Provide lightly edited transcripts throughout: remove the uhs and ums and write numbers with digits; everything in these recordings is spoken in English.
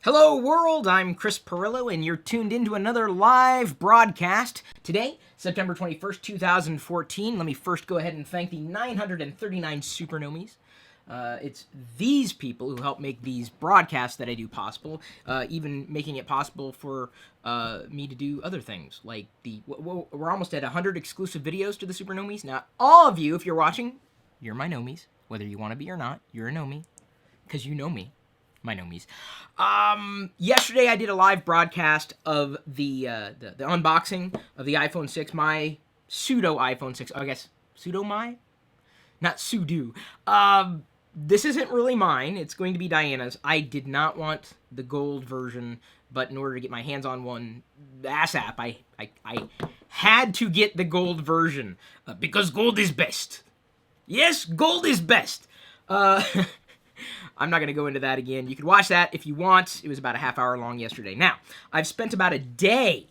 Hello world, I'm Chris Pirillo and you're tuned into another live broadcast. Today, September 21st, 2014. Let me first go ahead and thank the 939 Supernomies. It's these people who help make these broadcasts that I do possible, even making it possible for me to do other things, like we're almost at 100 exclusive videos to the Supernomies. Now, all of you, if you're watching, you're my nomies. Whether you want to be or not, you're a nomie, because you know me. My nomies. Yesterday I did a live broadcast of the unboxing of the iPhone 6, my pseudo iPhone 6. Oh, I guess pseudo my, not pseudo. This isn't really mine. It's going to be Diana's. I did not want the gold version, but in order to get my hands on one ASAP, I had to get the gold version because gold is best. Yes, gold is best. I'm not going to go into that again. You can watch that if you want. It was about a half hour long yesterday. Now, I've spent about a day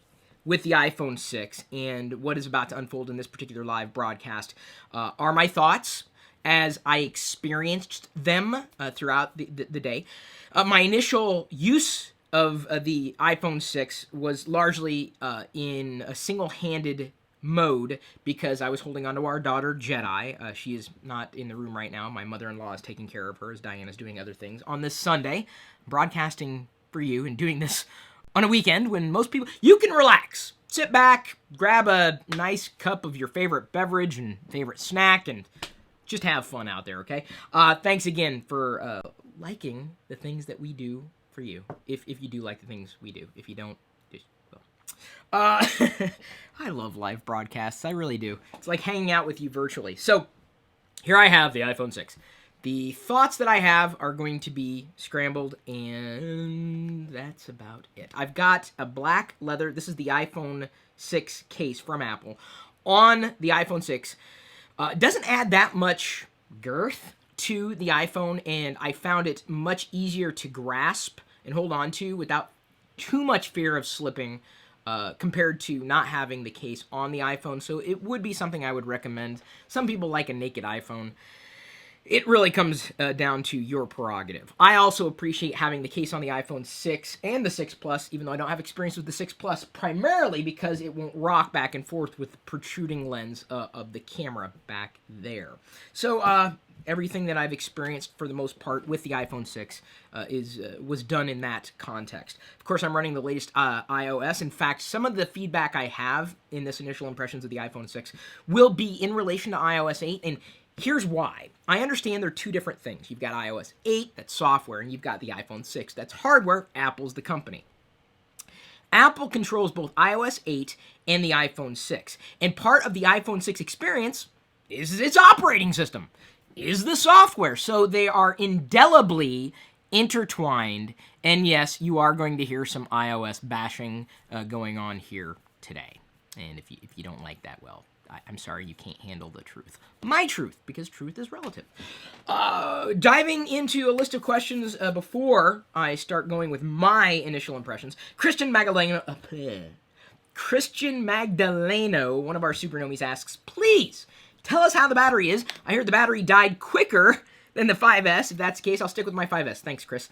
with the iPhone 6, and what is about to unfold in this particular live broadcast are my thoughts as I experienced them throughout the day. My initial use of the iPhone 6 was largely in a single-handed mode because I was holding on to our daughter Jedi. She is not in the room right now. My mother-in-law is taking care of her as Diana's doing other things. On this Sunday, broadcasting for you and doing this on a weekend when most people, you can relax. Sit back, grab a nice cup of your favorite beverage and favorite snack and just have fun out there, okay? Thanks again for liking the things that we do for you. If you do like the things we do. If you don't, just, well. I love live broadcasts. I really do. It's like hanging out with you virtually. So, here I have the iPhone 6. The thoughts that I have are going to be scrambled, and that's about it. I've got a black leather. This is the iPhone 6 case from Apple. On the iPhone 6, doesn't add that much girth to the iPhone, and I found it much easier to grasp and hold on to without too much fear of slipping compared to not having the case on the iPhone. So it would be something I would recommend. Some people like a naked iPhone. It really comes down to your prerogative. I also appreciate having the case on the iPhone 6 and the 6 Plus, even though I don't have experience with the 6 Plus, primarily because it won't rock back and forth with the protruding lens of the camera back there. So, everything that I've experienced for the most part with the iPhone 6 was done in that context. Of course, I'm running the latest iOS. In fact, some of the feedback I have in this initial impressions of the iPhone 6 will be in relation to iOS 8, and here's why. I understand they're two different things. You've got iOS 8, that's software, and you've got the iPhone 6, that's hardware. Apple's the company. Apple controls both iOS 8 and the iPhone 6, and part of the iPhone 6 experience is its operating system, is the software. So they are indelibly intertwined, and yes, you are going to hear some iOS bashing going on here today. And if you don't like that, well, I'm sorry you can't handle the truth. My truth, because truth is relative. Diving into a list of questions before I start going with my initial impressions. Christian Magdaleno, one of our supernomies, asks, please tell us how the battery is. I heard the battery died quicker than the 5S. If that's the case, I'll stick with my 5S. Thanks, Chris.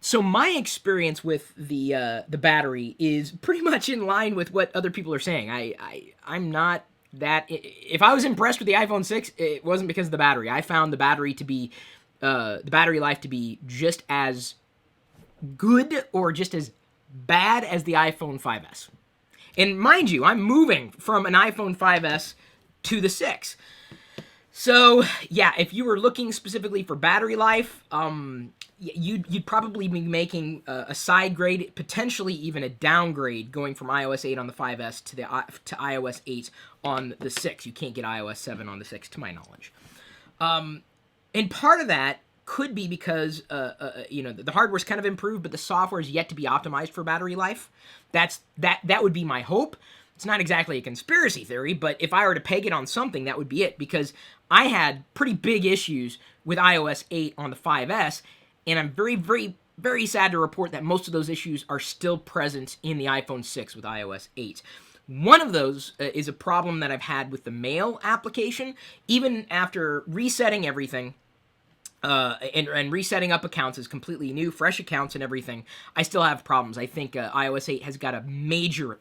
So my experience with the battery is pretty much in line with what other people are saying. I'm not that. If I was impressed with the iPhone 6, it wasn't because of the battery. I found the battery to be the battery life to be just as good or just as bad as the iPhone 5S. And mind you, I'm moving from an iPhone 5S to the 6. So yeah, if you were looking specifically for battery life, you'd probably be making a side grade, potentially even a downgrade, going from iOS 8 on the 5S to iOS 8 on the 6. You can't get iOS 7 on the 6, to my knowledge. And part of that could be because the hardware's kind of improved, but the software is yet to be optimized for battery life. That would be my hope. It's not exactly a conspiracy theory, but if I were to peg it on something, that would be it, because I had pretty big issues with iOS 8 on the 5S, and I'm very, very, very sad to report that most of those issues are still present in the iPhone 6 with iOS 8. One of those is a problem that I've had with the Mail application. Even after resetting everything, and resetting up accounts is completely new, fresh accounts and everything. I still have problems. I think iOS 8 has got a major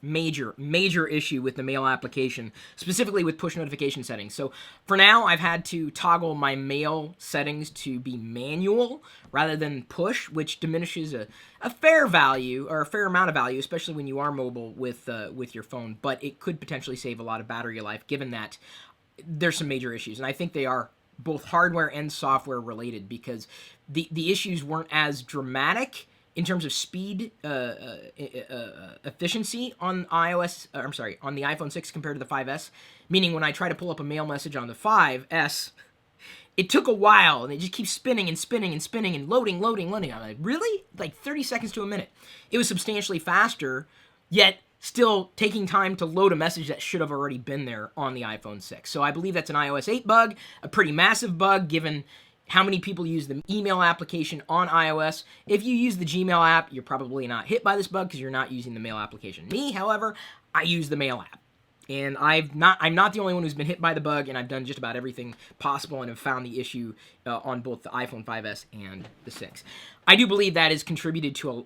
issue with the mail application, specifically with push notification settings. So for now, I've had to toggle my mail settings to be manual rather than push, which diminishes a fair value, or a fair amount of value, especially when you are mobile with your phone. But it could potentially save a lot of battery life, given that there's some major issues, and I think they are both hardware and software related, because the issues weren't as dramatic in terms of speed efficiency on on the iPhone 6 compared to the 5S. Meaning, when I try to pull up a mail message on the 5S, it took a while, and it just keeps spinning and spinning and spinning and loading. I'm like, really? Like 30 seconds to a minute. It was substantially faster, yet still taking time to load a message that should have already been there on the iPhone 6. So I believe that's an iOS 8 bug, a pretty massive bug given how many people use the email application on iOS. If you use the Gmail app, you're probably not hit by this bug because you're not using the mail application. Me, however, I use the mail app. And I'm not the only one who's been hit by the bug, and I've done just about everything possible and have found the issue on both the iPhone 5S and the 6. I do believe that has contributed to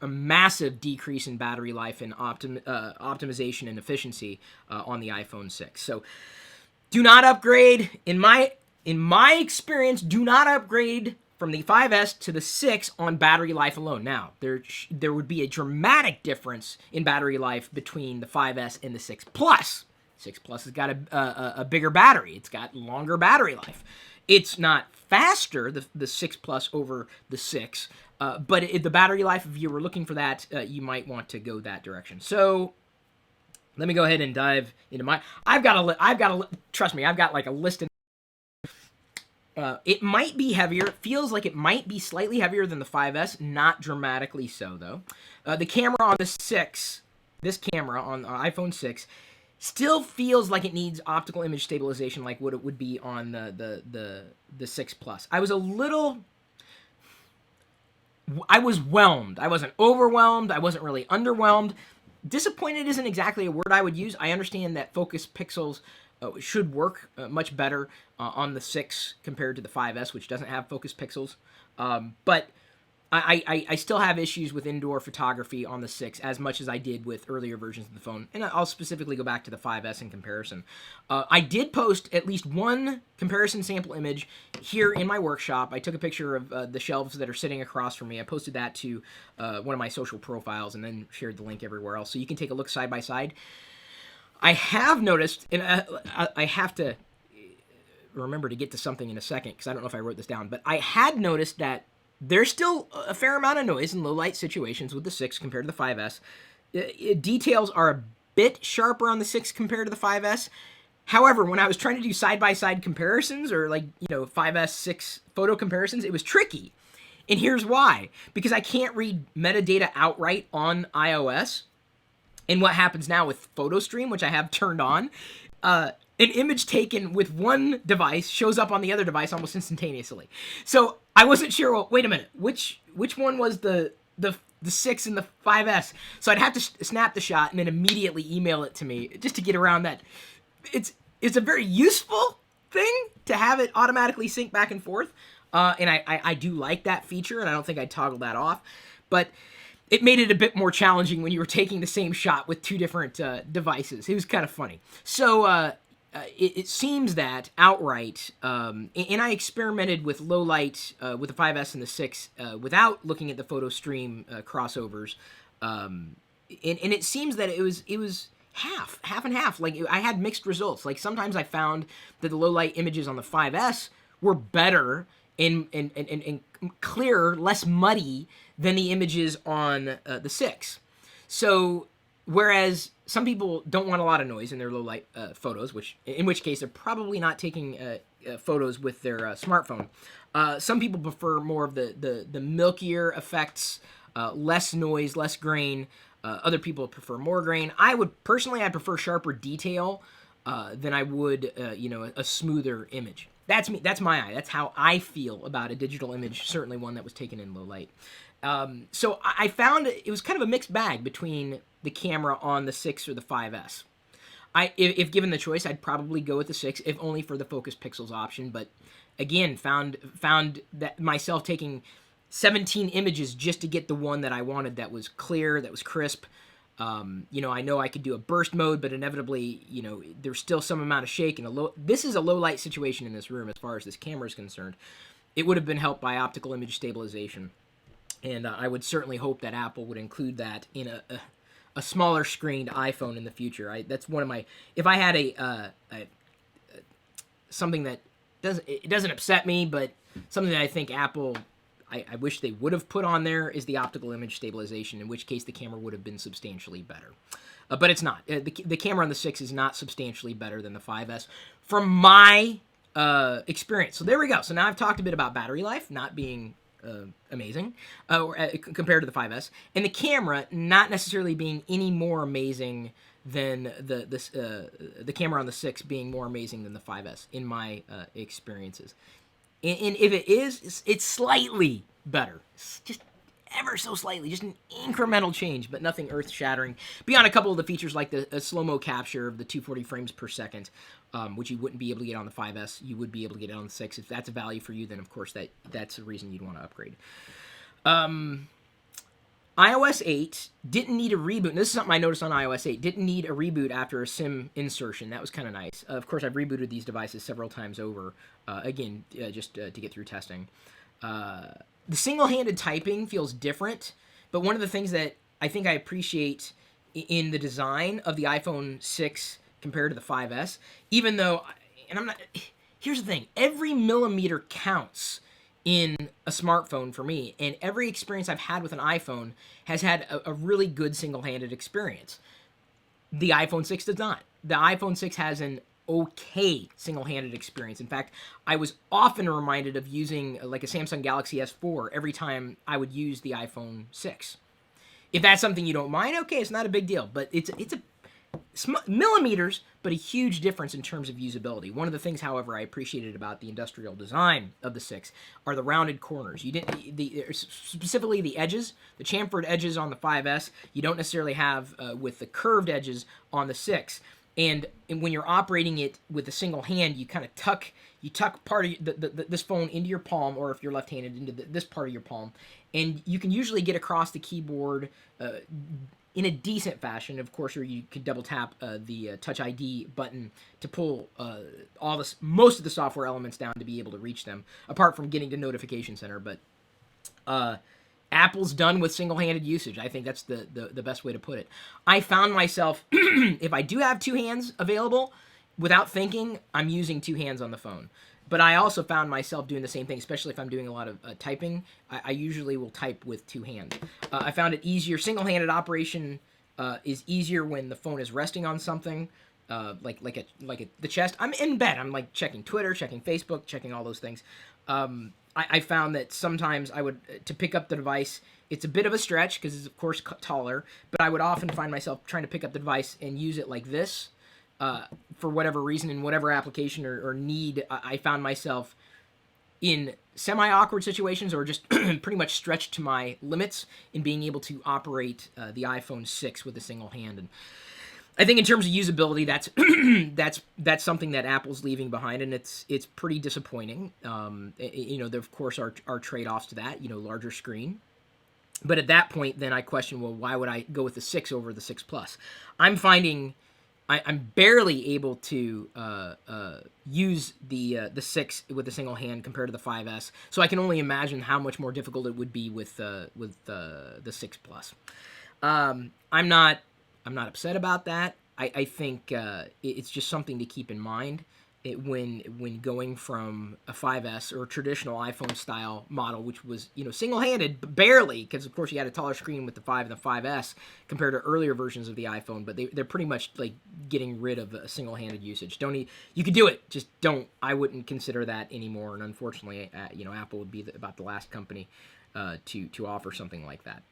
a massive decrease in battery life and optimization and efficiency on the iPhone 6. So do not upgrade. In my experience, do not upgrade from the 5S to the 6 on battery life alone. Now, there would be a dramatic difference in battery life between the 5S and the 6 Plus. 6 Plus has got a bigger battery. It's got longer battery life. It's not faster, the 6 Plus over the 6, but the battery life, if you were looking for that, you might want to go that direction. So let me go ahead and dive into trust me, I've got like a list. It might be heavier. It feels like it might be slightly heavier than the 5S. Not dramatically so, though. The camera on the 6, this camera on the iPhone 6, still feels like it needs optical image stabilization like what it would be on the 6 Plus. I was whelmed. I wasn't overwhelmed. I wasn't really underwhelmed. Disappointed isn't exactly a word I would use. I understand that focus pixels should work much better on the 6 compared to the 5S, which doesn't have focus pixels. But I still have issues with indoor photography on the 6 as much as I did with earlier versions of the phone. And I'll specifically go back to the 5S in comparison. I did post at least one comparison sample image here in my workshop. I took a picture of the shelves that are sitting across from me. I posted that to one of my social profiles and then shared the link everywhere else. So you can take a look side by side. I have noticed, and I have to remember to get to something in a second because I don't know if I wrote this down, but I had noticed that there's still a fair amount of noise in low-light situations with the 6 compared to the 5S. Details are a bit sharper on the 6 compared to the 5S. However, when I was trying to do side-by-side comparisons or 5S, 6 photo comparisons, it was tricky. And here's why. Because I can't read metadata outright on iOS. And what happens now with PhotoStream, which I have turned on, an image taken with one device shows up on the other device almost instantaneously. So I wasn't sure, well, wait a minute, which one was the 6 and the 5S? So I'd have to snap the shot and then immediately email it to me just to get around that. It's a very useful thing to have it automatically sync back and forth. And I do like that feature, and I don't think I'd toggle that off. But it made it a bit more challenging when you were taking the same shot with two different devices. It was kind of funny. So it seems that outright, and I experimented with low light with the 5S and the 6 without looking at the PhotoStream crossovers, and it seems that it was half and half. Like, I had mixed results. Like, sometimes I found that the low light images on the 5S were better and clearer, less muddy than the images on the 6. So, whereas some people don't want a lot of noise in their low light photos, in which case they're probably not taking photos with their smartphone. Some people prefer more of the milkier effects, less noise, less grain. Other people prefer more grain. I prefer sharper detail than I would, a smoother image. That's me. That's my eye. That's how I feel about a digital image, certainly one that was taken in low light. So I found it was kind of a mixed bag between the camera on the 6 or the 5S. If given the choice, I'd probably go with the 6, if only for the focus pixels option. But again, found that myself taking 17 images just to get the one that I wanted, that was clear, that was crisp. You know I could do a burst mode, but inevitably, you know, there's still some amount of shake, and this is a low light situation in this room as far as this camera is concerned. It would have been helped by optical image stabilization, and I would certainly hope that Apple would include that in a smaller screened iPhone in the future. That's one of my, if I had a something that doesn't upset me, but something that I think Apple, I wish they would have put on there, is the optical image stabilization, in which case the camera would have been substantially better. But it's not. The camera on the 6 is not substantially better than the 5S from my experience. So there we go. So now I've talked a bit about battery life not being amazing compared to the 5S, and the camera not necessarily being any more amazing than the camera on the 6 being more amazing than the 5S in my experiences. And if it is, it's slightly better. It's just ever so slightly, just an incremental change, but nothing earth-shattering. Beyond a couple of the features like the slow-mo capture of the 240 frames per second, which you wouldn't be able to get on the 5S, you would be able to get it on the 6. If that's a value for you, then of course that's a reason you'd want to upgrade. iOS 8 didn't need a reboot. And this is something I noticed on iOS 8. Didn't need a reboot after a SIM insertion. That was kind of nice. Of course, I've rebooted these devices several times over, just to get through testing. The single-handed typing feels different, but one of the things that I think I appreciate in the design of the iPhone 6 compared to the 5S, even though, and I'm not, here's the thing, every millimeter counts in a smartphone for me, and every experience I've had with an iPhone has had a really good single-handed experience. The iPhone 6 does not. The iPhone 6 has an okay single-handed experience. In fact, I was often reminded of using like a Samsung Galaxy S4 every time I would use the iPhone 6. If that's something you don't mind, okay, it's not a big deal, but it's a millimeters, but a huge difference in terms of usability. One of the things, however, I appreciated about the industrial design of the 6 are the rounded corners. You didn't, specifically the edges, the chamfered edges on the 5S, you don't necessarily have with the curved edges on the 6. And when you're operating it with a single hand, you kind of tuck part of this phone into your palm, or if you're left-handed, into this part of your palm, and you can usually get across the keyboard in a decent fashion. Of course, or you could double tap the Touch ID button to pull most of the software elements down to be able to reach them, apart from getting to Notification Center. But Apple's done with single-handed usage. I think that's the best way to put it. I found myself, if I do have two hands available, without thinking, I'm using two hands on the phone. But I also found myself doing the same thing, especially if I'm doing a lot of typing. I usually will type with two hands. I found it easier. Single-handed operation is easier when the phone is resting on something, like the chest. I'm in bed. I'm like checking Twitter, checking Facebook, checking all those things. I found that sometimes I would, to pick up the device, it's a bit of a stretch because it's, of course, taller, but I would often find myself trying to pick up the device and use it like this for whatever reason, in whatever application or need. I found myself in semi-awkward situations, or just pretty much stretched to my limits in being able to operate the iPhone 6 with a single hand. And I think in terms of usability, that's something that Apple's leaving behind, and it's pretty disappointing. There of course are trade-offs to that. Larger screen, but at that point, then I question, well, why would I go with the 6 over the 6 Plus? I'm finding I'm barely able to use the 6 with a single hand compared to the 5S, so I can only imagine how much more difficult it would be with the 6 Plus. I'm not upset about that. I think it's just something to keep in mind when going from a 5S or a traditional iPhone style model, which was single-handed, but barely, because of course you had a taller screen with the 5 and the 5S compared to earlier versions of the iPhone, but they're pretty much like getting rid of a single-handed usage. You could do it, just don't. I wouldn't consider that anymore, and unfortunately, Apple would be about the last company to offer something like that.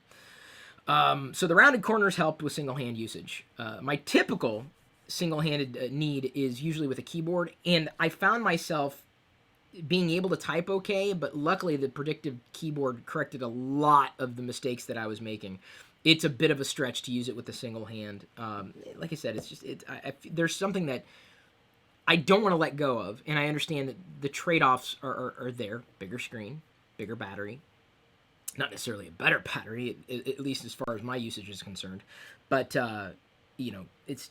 So the rounded corners helped with single-hand usage. My typical single-handed need is usually with a keyboard, and I found myself being able to type okay, but luckily the predictive keyboard corrected a lot of the mistakes that I was making. it's a bit of a stretch to use it with a single hand. Like I said, it's just there's something that I don't want to let go of, and I understand that the trade-offs are there: bigger screen, bigger battery. Not necessarily a better battery, at least as far as my usage is concerned, but you know, it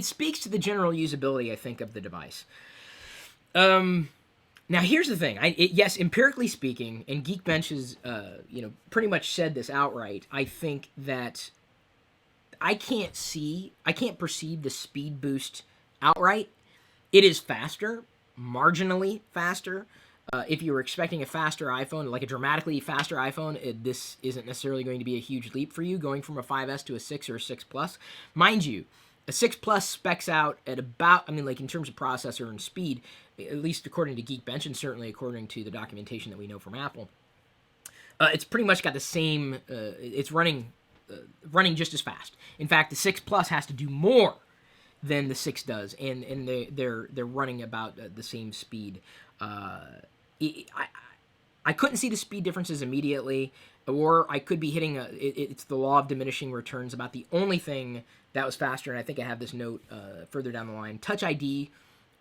speaks to the general usability, I think, of the device. Now here's the thing. Yes, empirically speaking, and Geekbench has pretty much said this outright. I think that I can't perceive the speed boost outright. It is faster, marginally faster. If you were expecting a faster iPhone, like a dramatically faster iPhone, this isn't necessarily going to be a huge leap for you, going from a 5S to a 6 or a 6 Plus. Mind you, a 6 Plus specs out at about, like in terms of processor and speed, at least according to Geekbench, and certainly according to the documentation that we know from Apple, it's pretty much got the same, it's running just as fast. In fact, the 6 Plus has to do more than the 6 does, and they're running about the same speed. I couldn't see the speed differences immediately, or I could be hitting it's the law of diminishing returns. About the only thing that was faster, and I think I have this note further down the line. Touch ID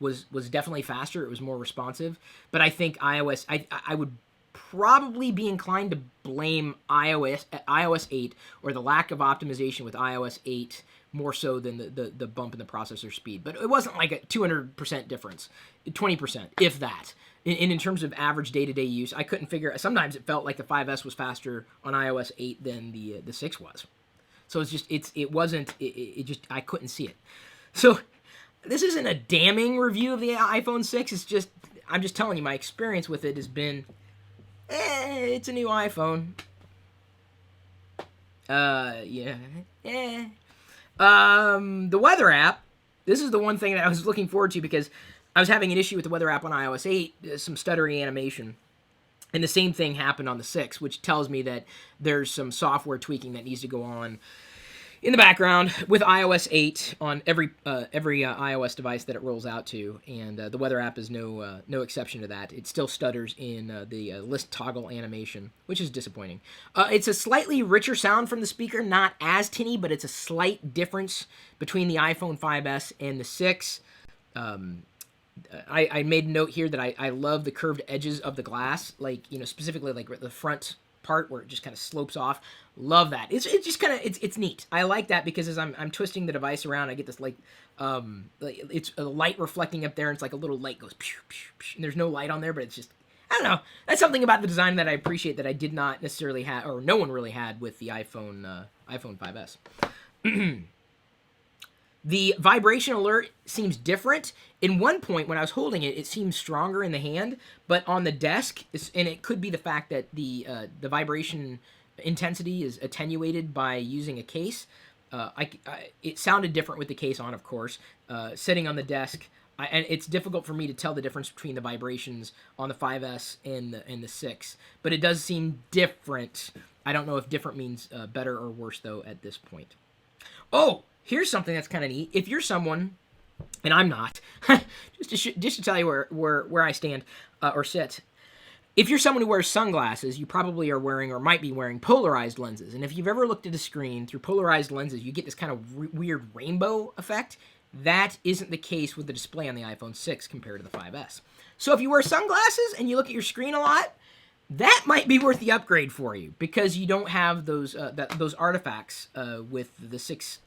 was definitely faster. It was more responsive, but I think iOS. I would probably be inclined to blame iOS 8 or the lack of optimization with iOS 8 more so than the bump in the processor speed. But it wasn't like a 200% difference, 20%, if that. In terms of average day-to-day use, I couldn't figure. Sometimes it felt like the 5S was faster on iOS 8 than the 6 was. So it's just I couldn't see it. So this isn't a damning review of the iPhone 6. It's just I'm just telling you my experience with it has been, it's a new iPhone. The weather app. This is the one thing that I was looking forward to because I was having an issue with the weather app on iOS 8, some stuttery animation. And the same thing happened on the 6, which tells me that there's some software tweaking that needs to go on in the background with iOS 8 on every iOS device that it rolls out to. And the weather app is no exception to that. It still stutters in the list toggle animation, which is disappointing. It's a slightly richer sound from the speaker, not as tinny, but it's a slight difference between the iPhone 5S and the 6. I made a note here that I love the curved edges of the glass, like, specifically like the front part where it just kind of slopes off. Love that. It's just kind of, it's neat. I like that because as I'm twisting the device around, I get this it's a light reflecting up there, and it's like a little light goes pew, pew, pew, and there's no light on there, but it's just, I don't know. That's something about the design that I appreciate that I did not necessarily have, or no one really had with the iPhone 5S. The vibration alert seems different. In one point, when I was holding it, it seemed stronger in the hand, but on the desk, and it could be the fact that the vibration intensity is attenuated by using a case. It sounded different with the case on, of course. Sitting on the desk, and it's difficult for me to tell the difference between the vibrations on the 5S and the 6, but it does seem different. I don't know if different means better or worse, though, at this point. Oh! Here's something that's kind of neat. If you're someone, and I'm not, just to tell you where I stand or sit. If you're someone who wears sunglasses, you probably are wearing or might be wearing polarized lenses. And if you've ever looked at a screen through polarized lenses, you get this kind of weird rainbow effect. That isn't the case with the display on the iPhone 6 compared to the 5S. So if you wear sunglasses and you look at your screen a lot, that might be worth the upgrade for you because you don't have those artifacts with the 6's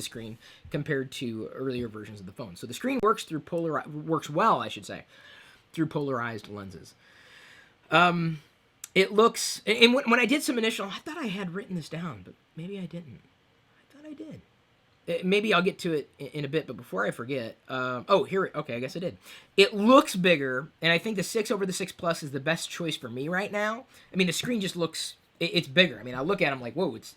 screen compared to earlier versions of the phone. So the screen works well, I should say, through polarized lenses. It looks, and when I did some initial, I thought I had written this down, but maybe I didn't. I thought I did. Maybe I'll get to it in a bit, but before I forget, okay, I guess I did. It looks bigger, and I think the 6 over the 6 Plus is the best choice for me right now. I mean, the screen just looks, it's bigger. I mean, I look at it, I'm like, whoa, it's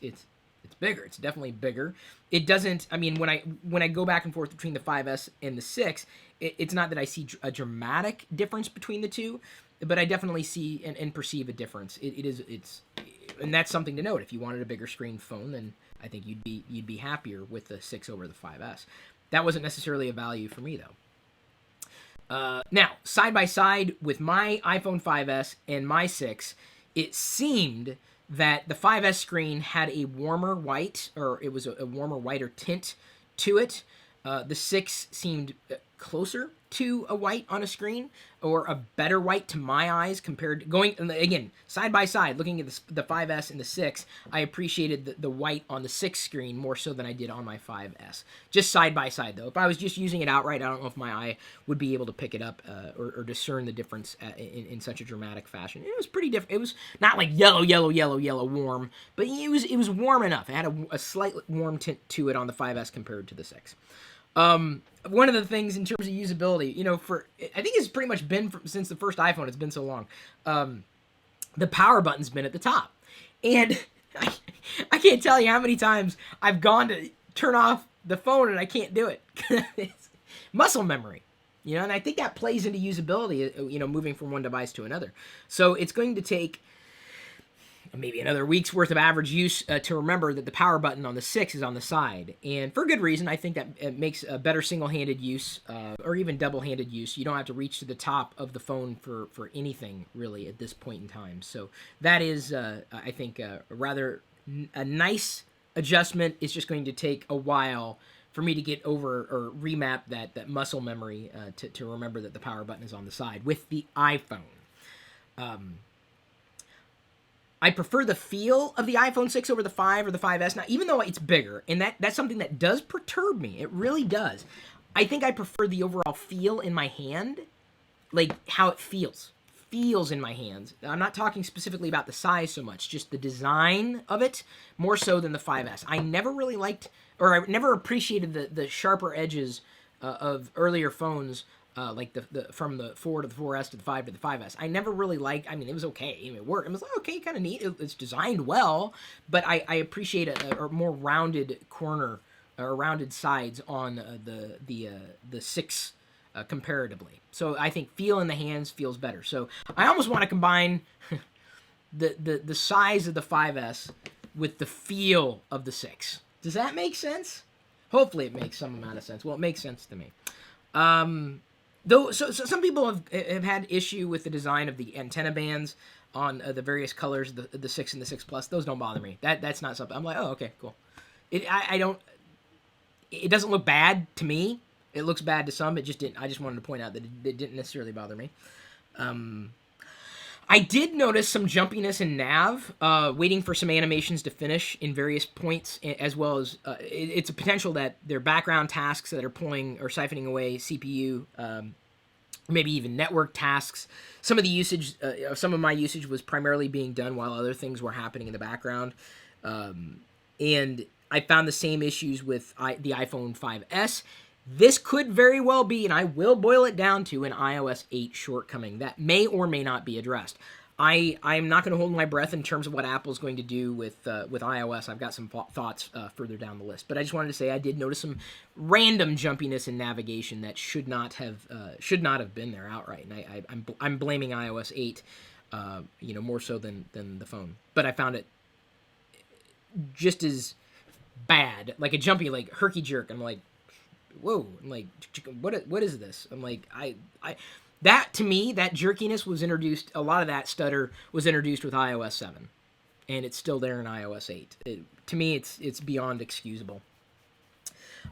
bigger. It's definitely bigger. It doesn't, I mean, when I go back and forth between the 5S and the 6, it's not that I see a dramatic difference between the two, but I definitely see and perceive a difference. And that's something to note. If you wanted a bigger screen phone, then I think you'd be happier with the 6 over the 5S. That wasn't necessarily a value for me, though. Now, side by side with my iPhone 5S and my 6, it seemed that the 5S screen had a warmer white, or it was a warmer whiter tint to it. The 6 seemed closer to a white on a screen, or a better white to my eyes compared to going, again, side by side, looking at the 5S and the 6, I appreciated the white on the 6 screen more so than I did on my 5S. Just side by side, though. If I was just using it outright, I don't know if my eye would be able to pick it up or discern the difference in such a dramatic fashion. It was pretty different. It was not like yellow warm, but it was warm enough. It had a slight warm tint to it on the 5S compared to the 6. One of the things in terms of usability, I think it's pretty much been since the first iPhone. It's been so long. The power button's been at the top, and I can't tell you how many times I've gone to turn off the phone and I can't do it. It's muscle memory, and I think that plays into usability. Moving from one device to another. So it's going to take maybe another week's worth of average use to remember that the power button on the 6 is on the side. And for good reason. I think that it makes a better single-handed use or even double-handed use. You don't have to reach to the top of the phone for anything, really, at this point in time. So that is, I think, a nice adjustment. It's just going to take a while for me to get over or remap that muscle memory to remember that the power button is on the side with the iPhone. I prefer the feel of the iPhone 6 over the 5 or the 5S. Now, even though it's bigger, and that's something that does perturb me, it really does. I think I prefer the overall feel in my hand, like how it feels in my hands. I'm not talking specifically about the size so much, just the design of it, more so than the 5S. I never really liked, or I never appreciated the sharper edges of earlier phones, like the from the 4 to the 4S to the 5 to the 5S. I never really liked, it was okay. It worked. It was like, okay, kind of neat. It's designed well, but I appreciate a more rounded corner or rounded sides on the 6 comparatively. So I think feel in the hands feels better. So I almost want to combine the size of the 5S with the feel of the 6. Does that make sense? Hopefully it makes some amount of sense. Well, it makes sense to me. Though, so some people have had issue with the design of the antenna bands on the various colors, the 6 and the 6 Plus. Those don't bother me. That's not something I'm like, oh, okay, cool. I don't. It doesn't look bad to me. It looks bad to some. It just didn't. I just wanted to point out that it didn't necessarily bother me. I did notice some jumpiness in nav, waiting for some animations to finish in various points, as well as it's a potential that there are background tasks that are pulling or siphoning away CPU, maybe even network tasks. Some of the usage, some of my usage was primarily being done while other things were happening in the background, and I found the same issues with the iPhone 5S. This could very well be, and I will boil it down to, an iOS 8 shortcoming that may or may not be addressed. I'm not going to hold my breath in terms of what Apple's going to do with iOS. I've got some thoughts further down the list, but I just wanted to say I did notice some random jumpiness in navigation that should not have been there outright, and I'm blaming iOS 8, more so than the phone. But I found it just as bad, like a jumpy, like herky jerk. I'm like, whoa, I'm like, what is this? I'm like, that to me, that jerkiness was introduced, a lot of that stutter was introduced with iOS 7, and it's still there in iOS 8. To me, it's beyond excusable.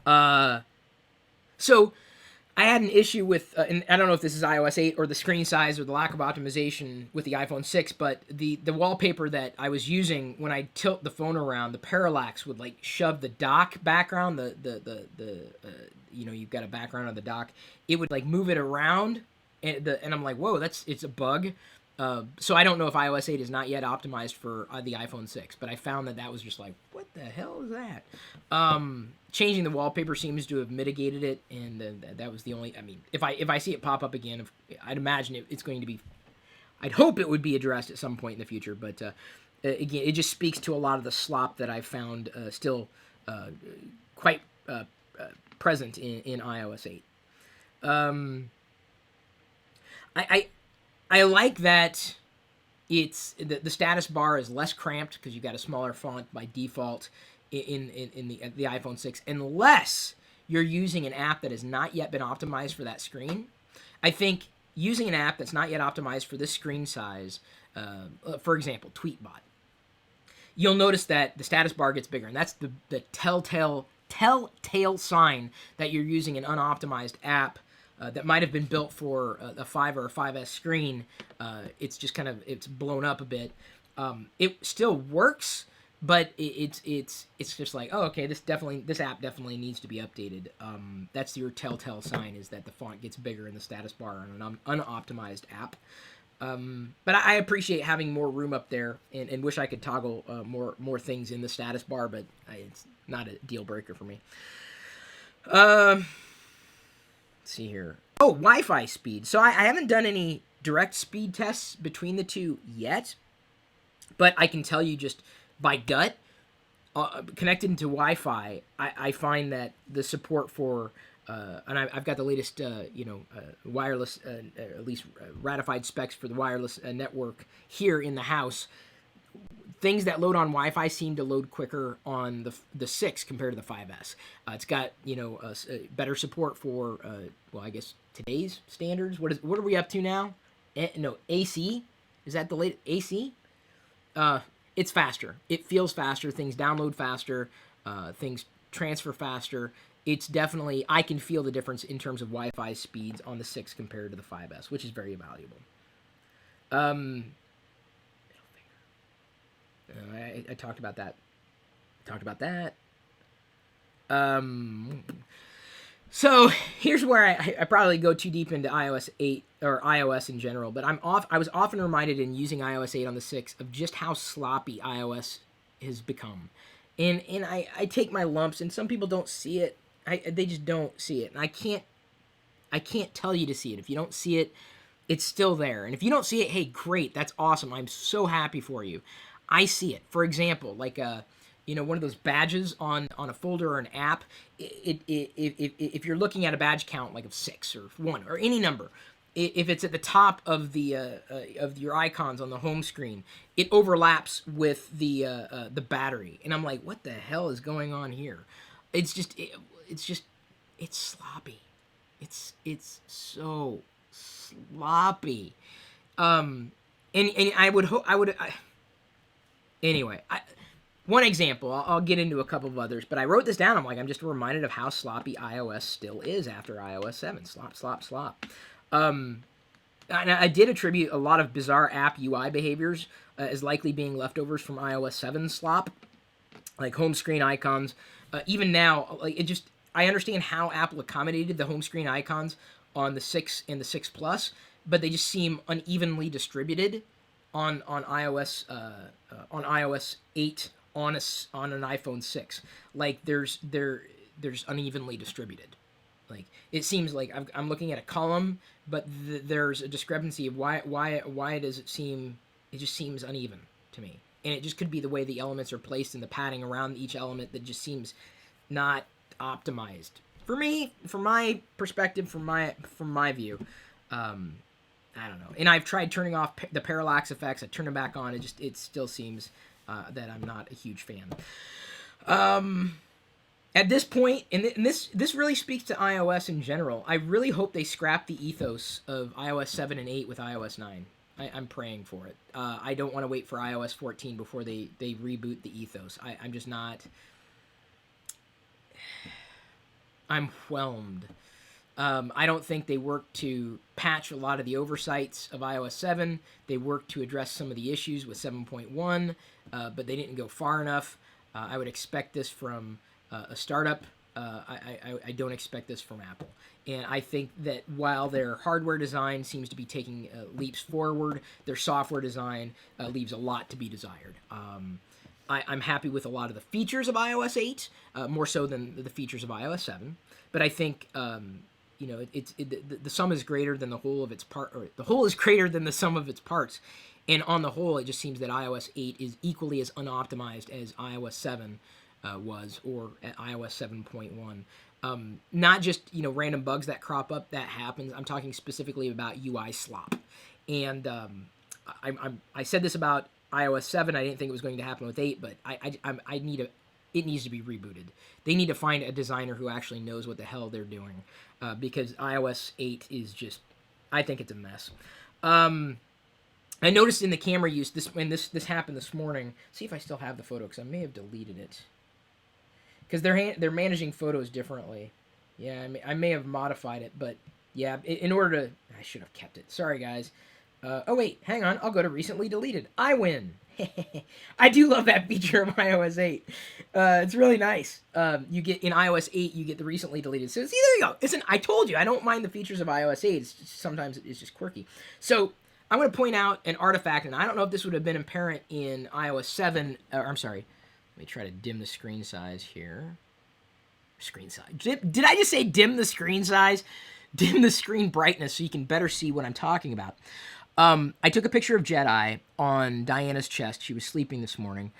So I had an issue with, and I don't know if this is iOS 8 or the screen size or the lack of optimization with the iPhone 6, but the wallpaper that I was using when I tilt the phone around, the parallax would like shove the dock background, you've got a background on the dock, it would like move it around, and I'm like, whoa, it's a bug. So I don't know if iOS 8 is not yet optimized for the iPhone 6, but I found that was just like, what the hell is that? Changing the wallpaper seems to have mitigated it, and that was the only. If I see it pop up again, I'd imagine it's going to be. I'd hope it would be addressed at some point in the future, but again, it just speaks to a lot of the slop that I found still quite present in iOS 8. I like that it's the status bar is less cramped because you've got a smaller font by default in the iPhone 6, unless you're using an app that has not yet been optimized for that screen. I think using an app that's not yet optimized for this screen size, for example, Tweetbot. you'll notice that the status bar gets bigger, and that's the telltale sign that you're using an unoptimized app that might have been built for a 5 or a 5S screen. It's just kind of, it's blown up a bit. It still works, but it's just like, oh, okay, this app definitely needs to be updated. That's your telltale sign, is that the font gets bigger in the status bar on an unoptimized app. But I appreciate having more room up there, and wish I could toggle more things in the status bar, but it's not a deal breaker for me. Let's see here. Oh, Wi-Fi speed. So I haven't done any direct speed tests between the two yet, but I can tell you just by gut, connected to Wi-Fi, I find that the support for and I've got the latest, wireless, at least ratified specs for the wireless network here in the house. Things that load on Wi-Fi seem to load quicker on the 6 compared to the 5S. It's got better support for I guess today's standards. What are we up to now? AC. Is that the latest AC? It's faster. It feels faster. Things download faster. Things transfer faster. It's definitely, I can feel the difference in terms of Wi-Fi speeds on the 6 compared to the 5S, which is very valuable. I talked about that. So here's where I probably go too deep into iOS 8 or iOS in general, but I was often reminded in using iOS 8 on the 6 of just how sloppy iOS has become. And I take my lumps, and some people don't see it. They just don't see it, and I can't tell you to see it. If you don't see it, it's still there. And if you don't see it, hey, great, that's awesome. I'm so happy for you. I see it. For example, like one of those badges on a folder or an app. If you're looking at a badge count like of 6 or 1 or any number, if it's at the top of the of your icons on the home screen, it overlaps with the battery, and I'm like, what the hell is going on here? It's sloppy. It's so sloppy. And anyway, one example. I'll get into a couple of others, but I wrote this down. I'm just reminded of how sloppy iOS still is after iOS 7. Slop. And I did attribute a lot of bizarre app UI behaviors as likely being leftovers from iOS 7 slop, like home screen icons. Even now, I understand how Apple accommodated the home screen icons on the 6 and the 6 Plus, but they just seem unevenly distributed on iOS 8 on an iPhone 6. Like there's unevenly distributed. Like it seems like I'm looking at a column, but there's a discrepancy of why does it seem, it just seems uneven to me. And it just could be the way the elements are placed and the padding around each element that just seems not optimized for me, from my perspective, from my view. I don't know. And I've tried turning off the parallax effects. I turn them back on. It still seems that I'm not a huge fan. At this point, and this really speaks to iOS in general, I really hope they scrap the ethos of iOS 7 and 8 with iOS 9. I'm praying for it. I don't want to wait for iOS 14 before they reboot the ethos. I'm just not... I'm whelmed. I don't think they worked to patch a lot of the oversights of iOS 7. They worked to address some of the issues with 7.1, but they didn't go far enough. I would expect this from a startup. I don't expect this from Apple. And I think that while their hardware design seems to be taking leaps forward, their software design leaves a lot to be desired. I'm happy with a lot of the features of iOS 8, more so than the features of iOS 7. But I think the sum is greater than the whole of its part, or the whole is greater than the sum of its parts. And on the whole, it just seems that iOS 8 is equally as unoptimized as iOS 7 was, or at iOS 7.1. Not just random bugs that crop up, that happens. I'm talking specifically about UI slop. And I said this about iOS 7. I didn't think it was going to happen with 8, but it needs to be rebooted. They need to find a designer who actually knows what the hell they're doing, because iOS 8 is just, I think it's a mess. I noticed in the camera use this happened this morning. See if I still have the photo because I may have deleted it. Because they're managing photos differently. Yeah, I may have modified it, but yeah, in order to, I should have kept it. Sorry, guys. Oh wait, hang on. I'll go to recently deleted. I win. I do love that feature of iOS 8. It's really nice. You get in iOS 8, you get the recently deleted. So see, there you go. Listen, I told you I don't mind the features of iOS 8. It's just, sometimes it's just quirky. So I'm going to point out an artifact, and I don't know if this would have been apparent in iOS 7. I'm sorry. Let me try to dim the screen size here. Screen size. Did I just say dim the screen size? Dim the screen brightness so you can better see what I'm talking about. I took a picture of Jedi on Diana's chest. She was sleeping this morning.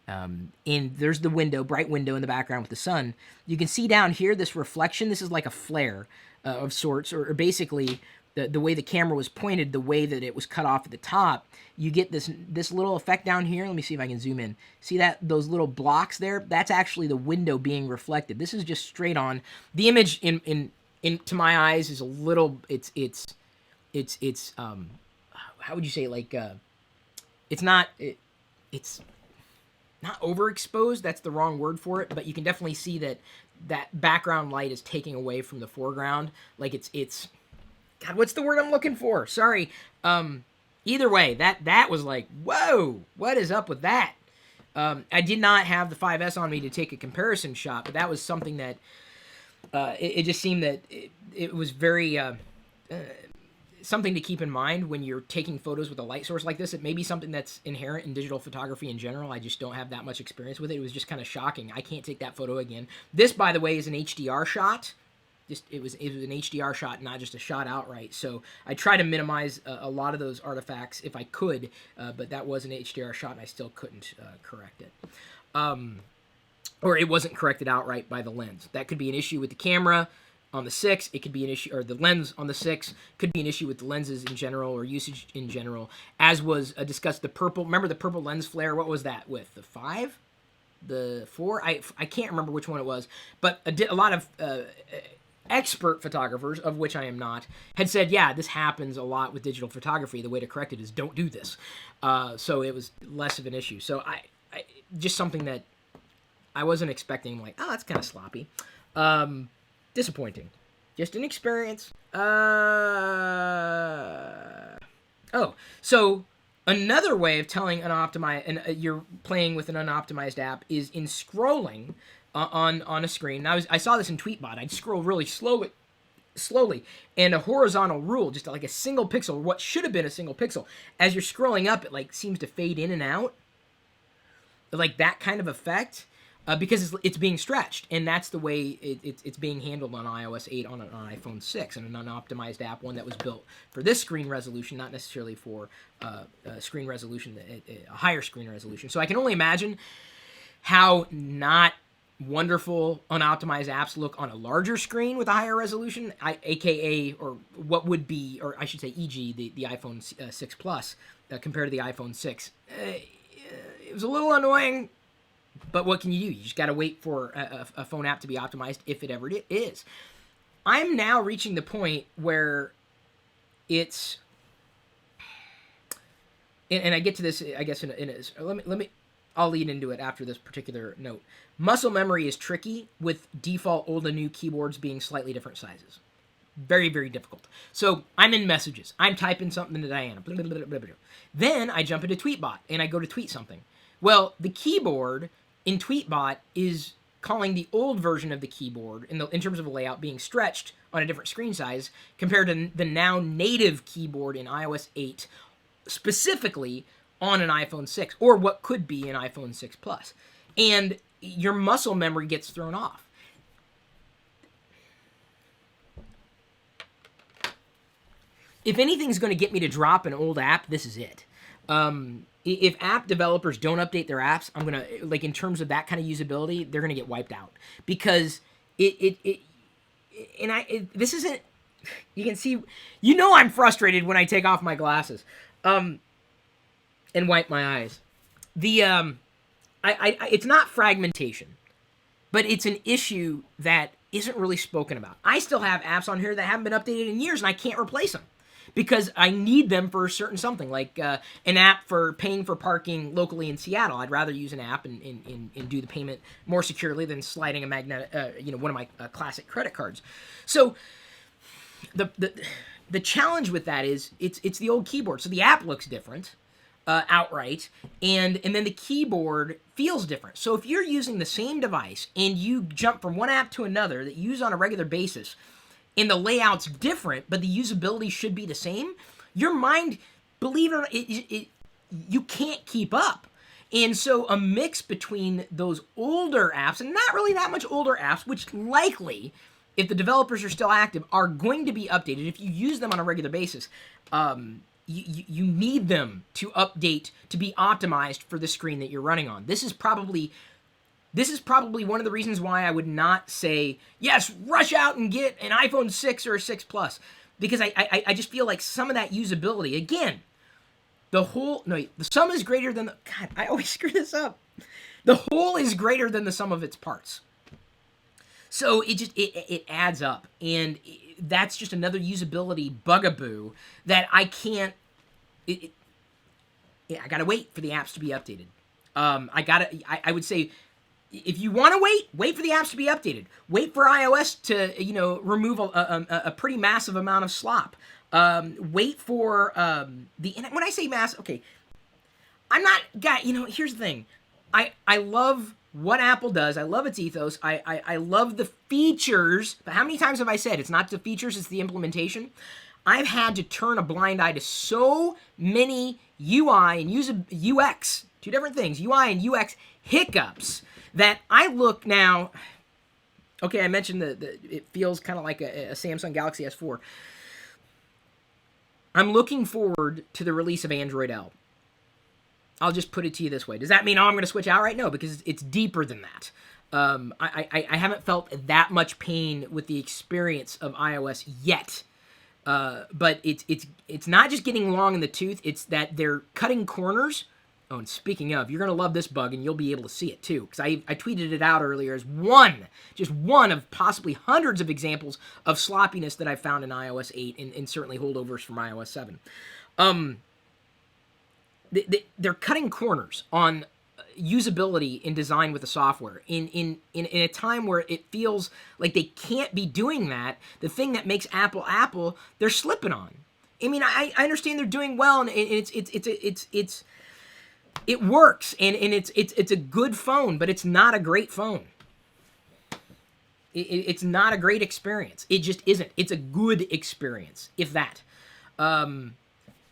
And there's the window, bright window in the background with the sun. You can see down here this reflection. This is like a flare of sorts, or basically the way the camera was pointed, the way that it was cut off at the top. You get this little effect down here. Let me see if I can zoom in. See those little blocks there? That's actually the window being reflected. This is just straight on. The image in to my eyes is a little. It's how would you say, like, it's not overexposed. That's the wrong word for it, but you can definitely see that background light is taking away from the foreground. Like it's God, what's the word I'm looking for? Sorry. Either way, that was like, whoa, what is up with that? I did not have the 5S on me to take a comparison shot, but that was something that it just seemed that it was very something to keep in mind when you're taking photos with a light source like this. It may be something that's inherent in digital photography in general. I just don't have that much experience with it. It was just kind of shocking. I can't take that photo again. This, by the way, is an HDR shot. It was an HDR shot, not just a shot outright. So I try to minimize a lot of those artifacts if I could, but that was an HDR shot, and I still couldn't correct it. Or it wasn't corrected outright by the lens. That could be an issue with the camera on the 6. It could be an issue, or the lens on the 6 could be an issue with the lenses in general or usage in general, as was discussed. The purple, remember the purple lens flare? What was that with? The 5? The 4? I can't remember which one it was, but a lot of expert photographers, of which I am not, had said, yeah, this happens a lot with digital photography. The way to correct it is don't do this. So it was less of an issue. So I just something that I wasn't expecting, like, oh, that's kind of sloppy. Disappointing. Just an experience. So another way of telling you're playing with an unoptimized app is in scrolling on a screen. Now, I saw this in Tweetbot. I'd scroll really slowly, and a horizontal rule, just like a single pixel, what should have been a single pixel, as you're scrolling up, it like seems to fade in and out, like that kind of effect. Because it's being stretched, and that's the way it's being handled on iOS 8 on iPhone 6, and an unoptimized app, one that was built for this screen resolution, not necessarily for screen resolution, a higher screen resolution. So I can only imagine how not wonderful unoptimized apps look on a larger screen with a higher resolution, aka, or what would be, or I should say, e.g. the iPhone 6 Plus compared to the iPhone 6. It was a little annoying. But what can you do? You just got to wait for a phone app to be optimized, if it ever is. I'm now reaching the point where it's, and I get to this, I guess, I'll lead into it after this particular note. Muscle memory is tricky with default old and new keyboards being slightly different sizes. Very, very difficult. So I'm in messages. I'm typing something to Diana. Blah, blah, blah, blah, blah. Then I jump into Tweetbot and I go to tweet something. Well, the keyboard in Tweetbot is calling the old version of the keyboard in terms of a layout being stretched on a different screen size compared to the now native keyboard in iOS 8, specifically on an iPhone 6, or what could be an iPhone 6 Plus. And your muscle memory gets thrown off. If anything's going to get me to drop an old app, this is it. If app developers don't update their apps, I'm going to, like, in terms of that kind of usability, they're going to get wiped out. Because this isn't, you can see, I'm frustrated when I take off my glasses, and wipe my eyes. It's not fragmentation, but it's an issue that isn't really spoken about. I still have apps on here that haven't been updated in years, and I can't replace them. because I need them for a certain something, like an app for paying for parking locally in Seattle. I'd rather use an app and do the payment more securely than sliding a one of my classic credit cards. So the challenge with that is it's the old keyboard. So the app looks different outright, and then the keyboard feels different. So if you're using the same device and you jump from one app to another that you use on a regular basis, and the layout's different, but the usability should be the same, your mind, believe it or not, you can't keep up. And so a mix between those older apps, and not really that much older apps, which likely, if the developers are still active, are going to be updated. If you use them on a regular basis, you need them to update to be optimized for the screen that you're running on. This is probably one of the reasons why I would not say, yes, rush out and get an iPhone 6 or a 6 Plus. Because I just feel like some of that usability, again, the sum is greater than God, I always screw this up. The whole is greater than the sum of its parts. So it adds up. And that's just another usability bugaboo that I can't, I gotta wait for the apps to be updated. I would say, if you want to wait for the apps to be updated. Wait for iOS to, remove a pretty massive amount of slop. Wait for and when I say mass, okay, I'm not, here's the thing. I love what Apple does. I love its ethos. I love the features. But how many times have I said it's not the features, it's the implementation? I've had to turn a blind eye to so many UI and UX, two different things, UI and UX hiccups, that I look now. Okay, I mentioned that it feels kind of like a Samsung Galaxy S4. I'm looking forward to the release of Android L. I'll just put it to you this way. Does that mean, I'm going to switch out right? No, because it's deeper than that. I haven't felt that much pain with the experience of iOS yet. But it's not just getting long in the tooth. It's that they're cutting corners. Oh, and speaking of, you're going to love this bug, and you'll be able to see it too, because I tweeted it out earlier as just one of possibly hundreds of examples of sloppiness that I found in iOS 8 and certainly holdovers from iOS 7. They're cutting corners on usability and design with the software in a time where it feels like they can't be doing that. The thing that makes Apple, they're slipping on. I mean, I understand they're doing well, and it works, and it's a good phone, but it's not a great phone. It's not a great experience. It just isn't. It's a good experience, if that.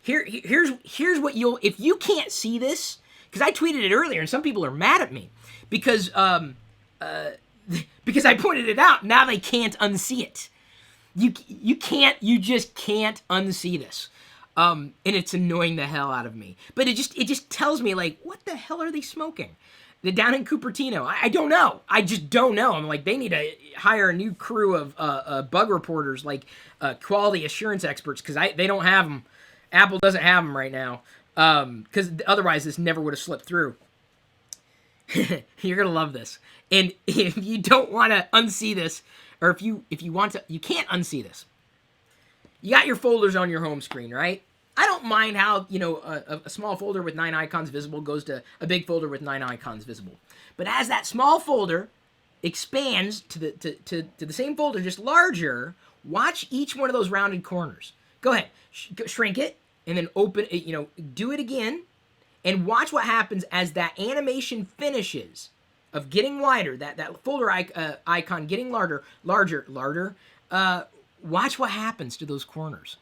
Here's what if you can't see this, because I tweeted it earlier, and some people are mad at me because I pointed it out. Now they can't unsee it. You just can't unsee this. And it's annoying the hell out of me. But it just tells me, like, what the hell are they smoking? They're down in Cupertino. I don't know. I just don't know. I'm like, they need to hire a new crew of bug reporters, like quality assurance experts, because they don't have them. Apple doesn't have them right now. Because otherwise this never would have slipped through. You're going to love this. And if you don't want to unsee this, or if you want to, you can't unsee this. You got your folders on your home screen, right? I don't mind how, a small folder with 9 icons visible goes to a big folder with 9 icons visible. But as that small folder expands to the same folder, just larger, watch each one of those rounded corners. Go ahead, shrink it, and then open it, do it again, and watch what happens as that animation finishes of getting wider, that folder icon getting larger. Watch what happens to those corners.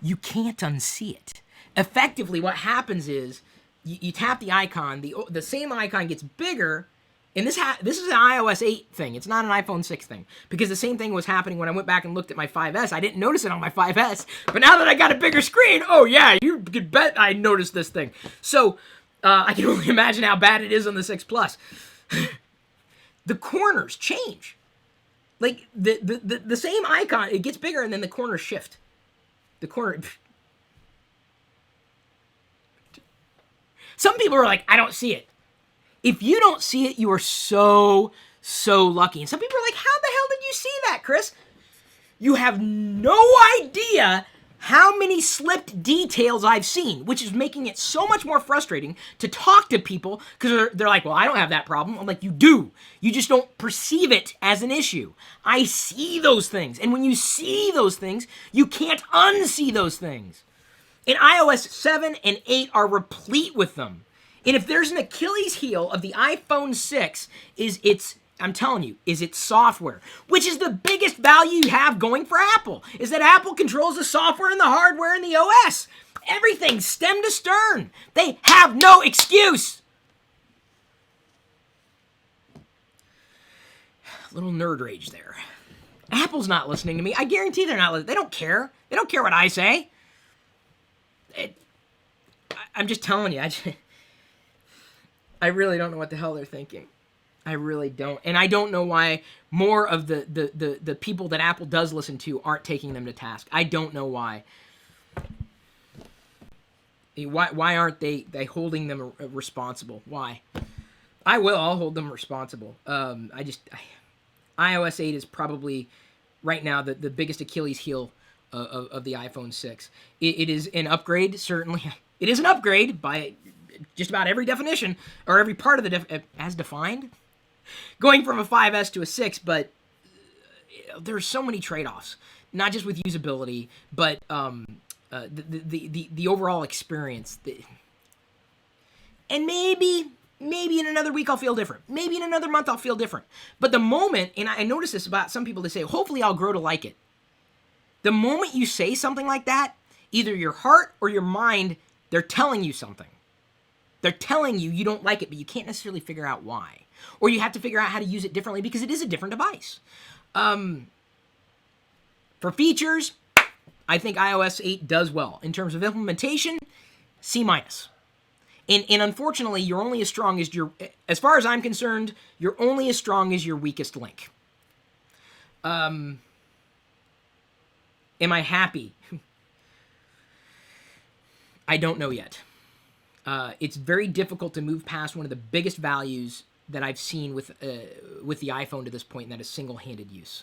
You can't unsee it. Effectively, what happens is you tap the icon, the same icon gets bigger, and this is an iOS 8 thing. It's not an iPhone 6 thing, because the same thing was happening when I went back and looked at my 5S. I didn't notice it on my 5S, but now that I got a bigger screen, oh yeah, you could bet I noticed this thing. So I can only imagine how bad it is on the 6 Plus. The corners change. Like, the same icon, it gets bigger, and then the corners shift. Some people are like, I don't see it. If you don't see it, you are so lucky. And some people are like, how the hell did you see that, Chris? You have no idea how many slipped details I've seen, which is making it so much more frustrating to talk to people because they're like, well, I don't have that problem. I'm like, you do. You just don't perceive it as an issue. I see those things. And when you see those things, you can't unsee those things. And iOS 7 and 8 are replete with them. And if there's an Achilles heel of the iPhone 6 I'm telling you, is its software, which is the biggest value you have going for Apple, is that Apple controls the software and the hardware and the OS. Everything, stem to stern. They have no excuse. Little nerd rage there. Apple's not listening to me. I guarantee they're not listening. They don't care. They don't care what I say. I'm just telling you. I really don't know what the hell they're thinking. I really don't. And I don't know why more of the people that Apple does listen to aren't taking them to task. I don't know why. Why aren't they holding them responsible? Why? I'll hold them responsible. iOS 8 is probably right now the biggest Achilles heel of the iPhone 6. It is an upgrade, certainly. It is an upgrade by just about every definition, or every part of the as defined. Going from a 5S to a 6, but there's so many trade-offs, not just with usability, but the overall experience. And maybe in another week I'll feel different. Maybe in another month I'll feel different. But the moment, and I notice this about some people, they say, hopefully I'll grow to like it. The moment you say something like that, either your heart or your mind, they're telling you something. They're telling you don't like it, but you can't necessarily figure out why. Or you have to figure out how to use it differently because it is a different device. For features, I think iOS 8 does well. In terms of implementation, C-. And unfortunately, you're only as strong as as far as I'm concerned, you're only as strong as your weakest link. Am I happy? I don't know yet. It's very difficult to move past one of the biggest values that I've seen with the iPhone to this point, and that is single-handed use.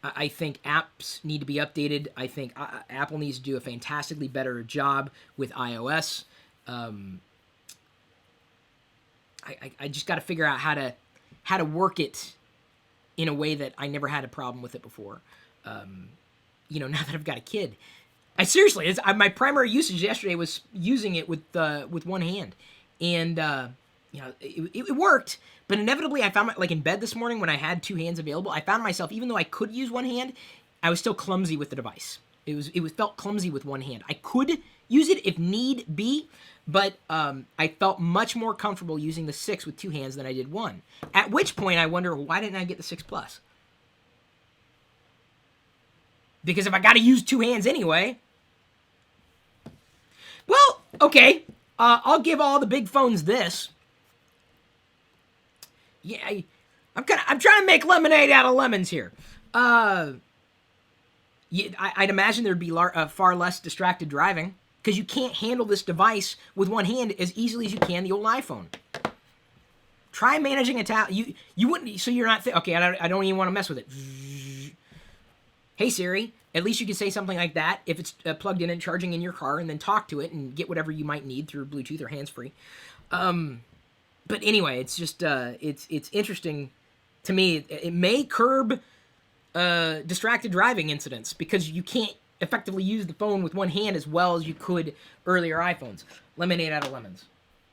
I think apps need to be updated. I think Apple needs to do a fantastically better job with iOS. I just got to figure out how to work it in a way that I never had a problem with it before. Now that I've got a kid, I seriously, my primary usage yesterday was using it with one hand, and it worked. But inevitably, I found in bed this morning when I had two hands available, I found myself, even though I could use one hand, I was still clumsy with the device. It felt clumsy with one hand. I could use it if need be, but I felt much more comfortable using the 6 with two hands than I did one. At which point, I wonder, why didn't I get the 6 Plus? Because if I got to use two hands anyway, well, okay, I'll give all the big phones this. Yeah, I'm trying to make lemonade out of lemons here. I'd imagine there'd be far less distracted driving because you can't handle this device with one hand as easily as you can the old iPhone. Try managing a tab. You wouldn't. So you're not. Okay, I don't even want to mess with it. Hey Siri. At least you can say something like that if it's plugged in and charging in your car, and then talk to it and get whatever you might need through Bluetooth or hands-free. But anyway, it's just it's interesting to me. It may curb distracted driving incidents because you can't effectively use the phone with one hand as well as you could earlier iPhones. Lemonade out of lemons.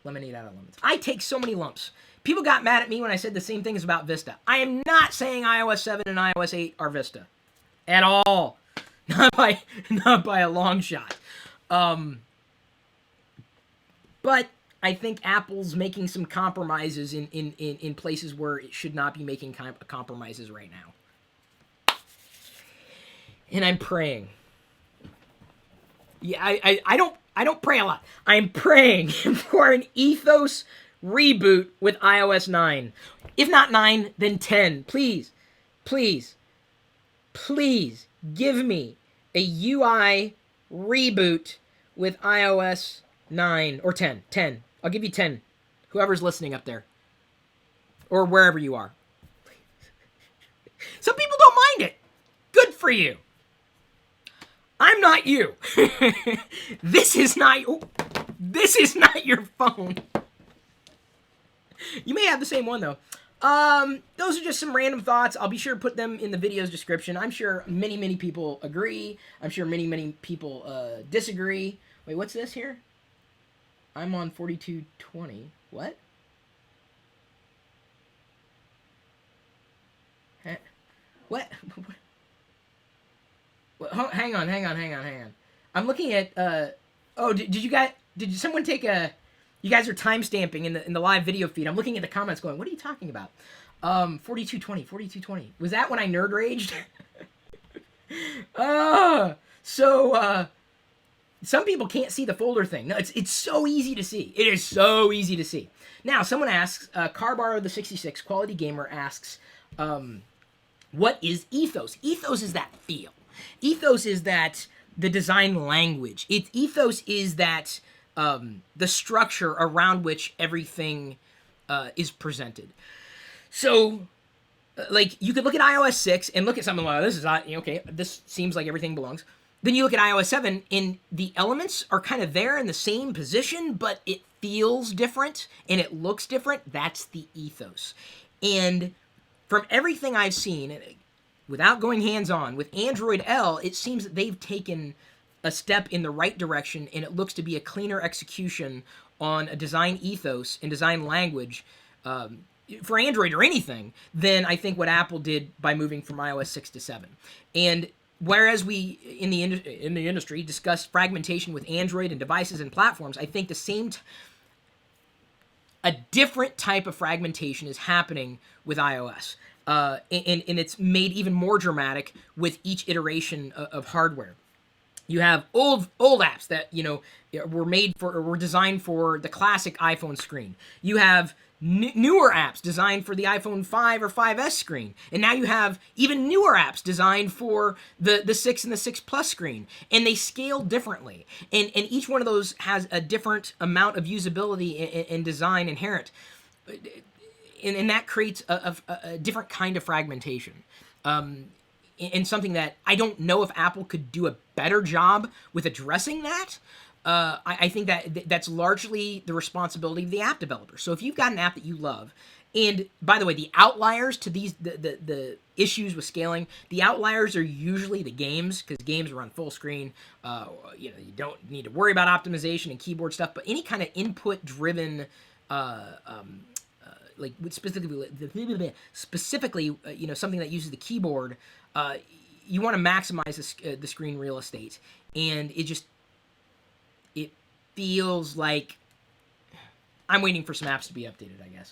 Lemonade out of lemons. I take so many lumps. People got mad at me when I said the same thing as about Vista. I am not saying iOS 7 and iOS 8 are Vista at all. Not by a long shot. But I think Apple's making some compromises in places where it should not be making compromises right now. And I'm praying. Yeah, I don't pray a lot. I'm praying for an ethos reboot with iOS 9. If not 9, then 10. Please, please, please give me a UI reboot with iOS 9 or 10. 10. I'll give you 10. Whoever's listening up there. Or wherever you are. for you. I'm not you. This is not your phone. You may have the same one though. Those are just some random thoughts. I'll be sure to put them in the video's description. I'm sure many people agree. I'm sure many people disagree. Wait, what's this here? I'm on 4220. What? What? Hang on. I'm looking at. Oh, did someone take a? You guys are timestamping in the live video feed. I'm looking at the comments, going, "What are you talking about?" 4220. Was that when I nerd raged? Some people can't see the folder thing. No, it's so easy to see. It is so easy to see. Now, someone asks, Carbaro the 66 Quality Gamer asks, what is ethos? Ethos is that feel. Ethos is that the design language. Ethos is that the structure around which everything is presented. So, like, you could look at iOS 6 and look at something like, this is okay, this seems like everything belongs. Then you look at iOS 7, and the elements are kind of there in the same position, but it feels different, and it looks different. That's the ethos. And from everything I've seen, without going hands-on, with Android L, it seems that they've taken a step in the right direction, and it looks to be a cleaner execution on a design ethos and design language for Android or anything than I think what Apple did by moving from iOS 6 to 7. And whereas we in the industry discuss fragmentation with Android and devices and platforms, I think a different type of fragmentation is happening with iOS. And it's made even more dramatic with each iteration of hardware. You have old apps that were designed for the classic iPhone screen. You have newer apps designed for the iPhone 5 or 5S screen. And now you have even newer apps designed for the 6 and the 6 Plus screen. And they scale differently. And each one of those has a different amount of usability and design inherent. And that creates a different kind of fragmentation. And something that I don't know if Apple could do a better job with addressing that. I think that's largely the responsibility of the app developer. So if you've got an app that you love, and by the way, the outliers to these the issues with scaling, the outliers are usually the games, because games run full screen. You don't need to worry about optimization and keyboard stuff, but any kind of input driven like specifically something that uses the keyboard, you want to maximize the screen real estate, and it feels like I'm waiting for some apps to be updated, I guess.